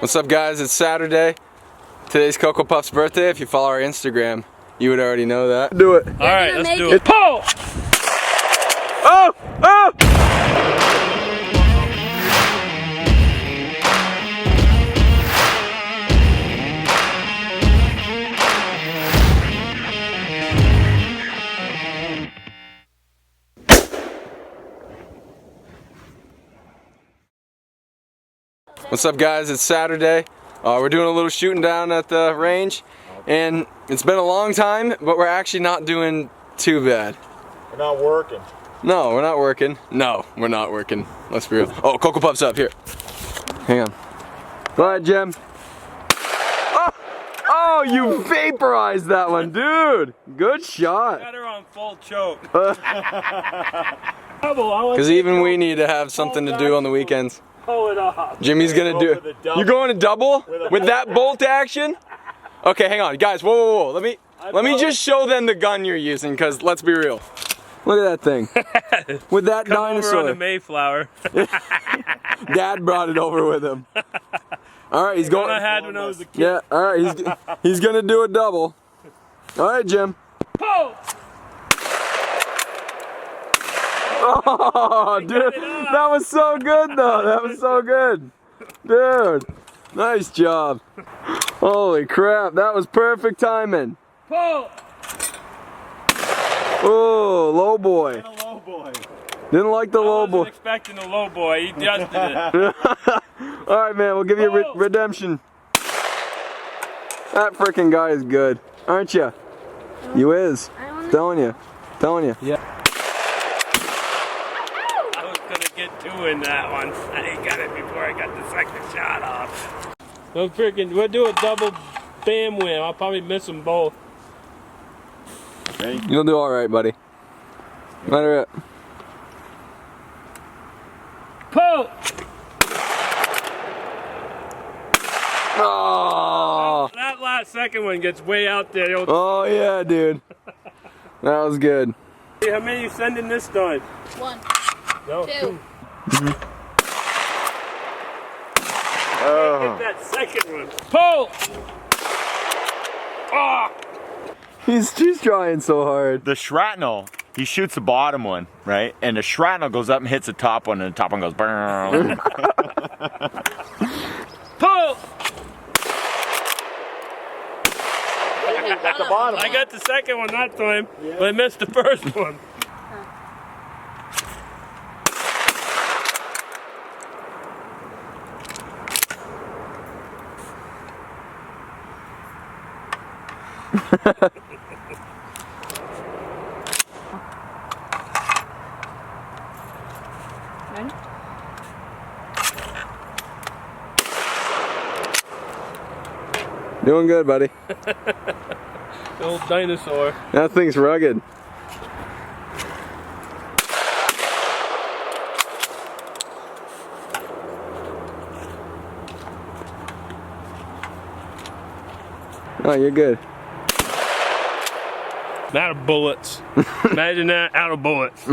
What's up, guys? It's Saturday. Today's Coco Puff's birthday. If you follow our Instagram, you would already know that. Do it. Alright, let's do it. Pull! Oh! Oh! What's up, guys? It's Saturday. We're doing a little shooting down at the range, and it's been a long time, but we're actually not doing too bad. We're not working. No, we're not working. No, we're not working. Let's be real. Oh, Coco Puff's up here. Hang on. Go ahead, Jim. Oh, you vaporized that one, dude. Good shot. Got her on full choke. Because even we need to have something to do on the weekends. Pull it off. Jimmy's gonna do it. You going to double with that bolt action? Okay, hang on, guys. Whoa, whoa, whoa. Let me just show them the gun you're using, because let's be real. Look at that thing. With that dinosaur. Over on the Mayflower. Dad brought it over with him. All right, he's going. I had when I was a kid. Yeah, all right, he's gonna do a double. All right, Jim. Pull! Oh, dude, that was so good, though. That was so good, dude. Nice job. Holy crap, that was perfect timing. Pull! Oh, low boy. Low boy. Didn't like the low boy. I wasn't expecting a low boy. He just did it. All right, man. We'll give you redemption. That freaking guy is good, aren't you? You is. Telling you. Yeah. I was gonna get two in that one. I got it before I got the second shot off. We'll do a double bam win. I'll probably miss them both. Okay. You'll do all right, buddy. Matter it. Pull! Oh. That last second one gets way out there. Oh yeah, dude. That was good. Hey, how many you sending this time? One. No, Two. Hit that second one. Pull! Oh! He's trying so hard. The shrapnel, he shoots the bottom one, right? And the shrapnel goes up and hits the top one, and the top one goes brrrr. Pull! Got the bottom. I got the second one that time, but I missed the first one. Ready? Doing good, buddy. The old dinosaur. That thing's rugged. Oh, you're good. Out of bullets. Imagine that, out of bullets.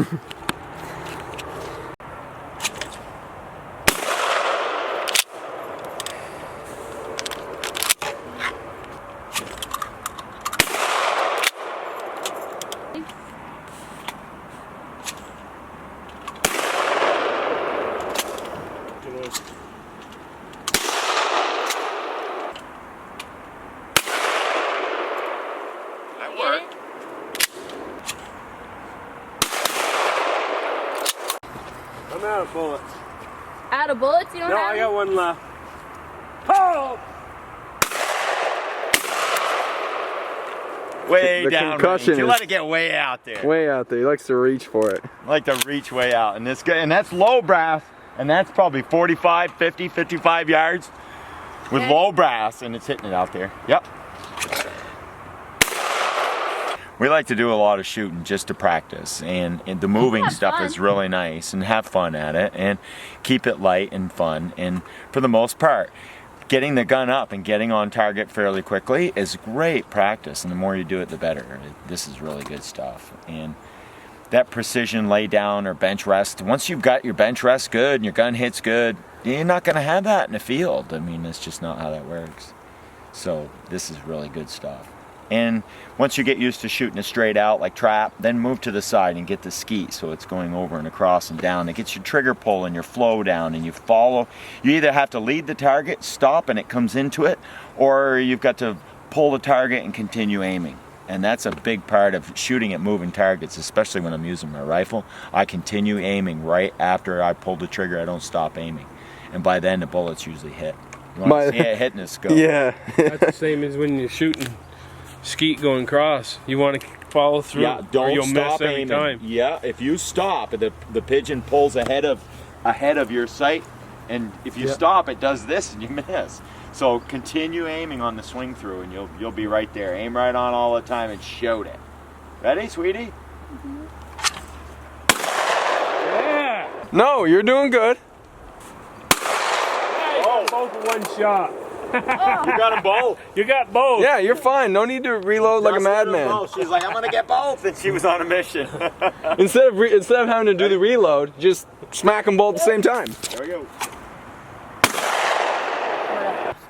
I'm out of bullets. Out of bullets? You don't No, have I any? got one left. Oh! Way The down concussion range. You is- let it get way out there. Way out there. He likes to reach for it. I like to reach way out. And this guy, and that's low brass, and that's probably 45, 50, 55 yards with Okay. low brass, and it's hitting it out there. Yep. We like to do a lot of shooting just to practice, and the moving Yeah, stuff fun. is really nice, and have fun at it, and keep it light and fun. And for the most part, getting the gun up and getting on target fairly quickly is great practice, and the more you do it, the better. This is really good stuff. And that precision lay down or bench rest. Once you've got your bench rest good and your gun hits good, you're not going to have that in the field. I mean, that's just not how that works. So this is really good stuff. And once you get used to shooting it straight out like trap, then move to the side and get the skeet so it's going over and across and down. It gets your trigger pull and your flow down, and you follow. You either have to lead the target, stop and it comes into it, or you've got to pull the target and continue aiming. And that's a big part of shooting at moving targets, especially when I'm using my rifle. I continue aiming right after I pull the trigger. I don't stop aiming. And by then the bullets usually hit. You want to see it hitting the scope. Yeah. That's the same as when you're shooting skeet going cross. You want to follow through, Yeah, don't or you'll stop miss every aiming. time. Yeah, if you stop, the pigeon pulls ahead of your sight, and if you stop, it does this and you miss. So continue aiming on the swing through, and you'll be right there. Aim right on all the time and shoot it. Ready, sweetie? Yeah! No, you're doing good. Oh, both in one shot. You got them both. You got both. Yeah, you're fine. No need to reload like a madman. She's like, I'm gonna get both, and she was on a mission. Instead of having to do the reload, just smack them both at the same time. There we go.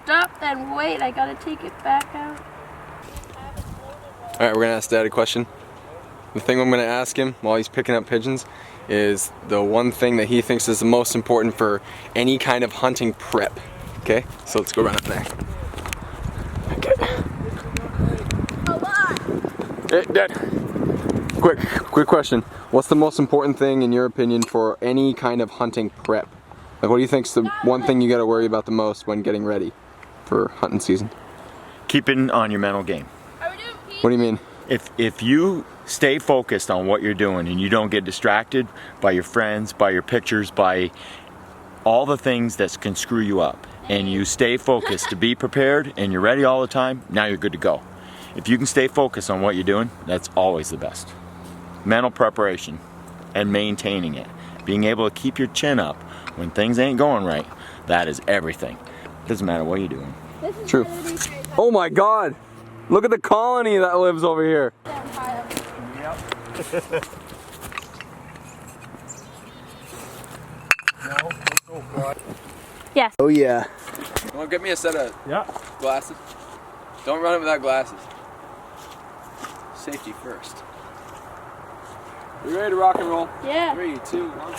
Stop, then wait. I gotta take it back out. All right, we're gonna ask Dad a question. The thing I'm gonna ask him while he's picking up pigeons is the one thing that he thinks is the most important for any kind of hunting prep. Okay, so let's go around up there. Okay. Hey, Dad. Quick question. What's the most important thing in your opinion for any kind of hunting prep? Like, what do you think's the one thing you got to worry about the most when getting ready for hunting season? Keeping on your mental game. What do you mean? If you stay focused on what you're doing and you don't get distracted by your friends, by your pictures, by all the things that can screw you up, and you stay focused to be prepared and you're ready all the time, now you're good to go. If you can stay focused on what you're doing, that's always the best. Mental preparation and maintaining it. Being able to keep your chin up when things ain't going right, that is everything. Doesn't matter what you're doing. True. Oh my God! Look at the colony that lives over here. Yes. Oh yeah. You want to get me a set of glasses? Don't run it without glasses. Safety first. You ready to rock and roll? Yeah. 3, 2, 1.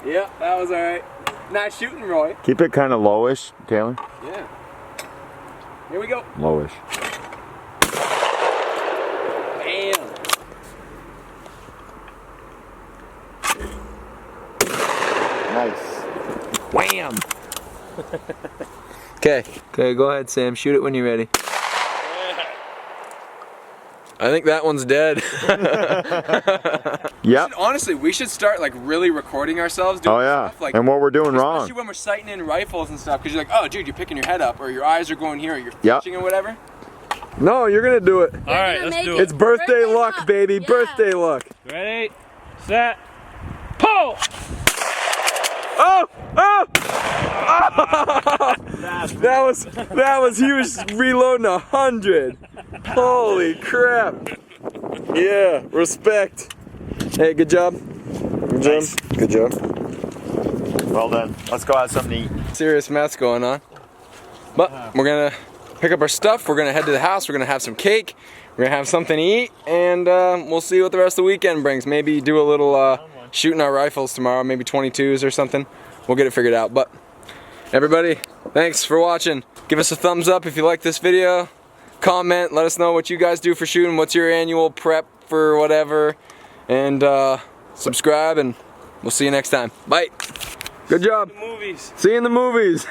Yeah, that was alright. Nice shooting, Roy. Keep it kind of lowish, Taylor. Yeah. Here we go. Lowish. Bam. Nice. Wham. Okay, go ahead, Sam. Shoot it when you're ready. I think that one's dead. Yep. Honestly, we should start like really recording ourselves doing stuff. Like, and what we're doing wrong. Especially when we're sighting in rifles and stuff, because you're like, oh dude, you're picking your head up, or your eyes are going here, or you're fishing or whatever. No, you're gonna do it. Alright, let's do it. It's birthday luck, baby. Yeah. Birthday luck. Ready, set, pull! Oh! Oh! That was he was reloading 100. Holy crap. Yeah, respect. Hey, good job. Good job. Nice. Good job. Well done. Let's go have something to eat. Serious mess going on. But we're gonna pick up our stuff. We're gonna head to the house. We're gonna have some cake. We're gonna have something to eat, and we'll see what the rest of the weekend brings. Maybe do a little shooting our rifles tomorrow, maybe 22s or something. We'll get it figured out. But everybody, thanks for watching. Give us a thumbs up if you like this video. Comment, let us know what you guys do for shooting. What's your annual prep for whatever. And subscribe, and we'll see you next time. Bye. Good job. Movies. See you in the movies.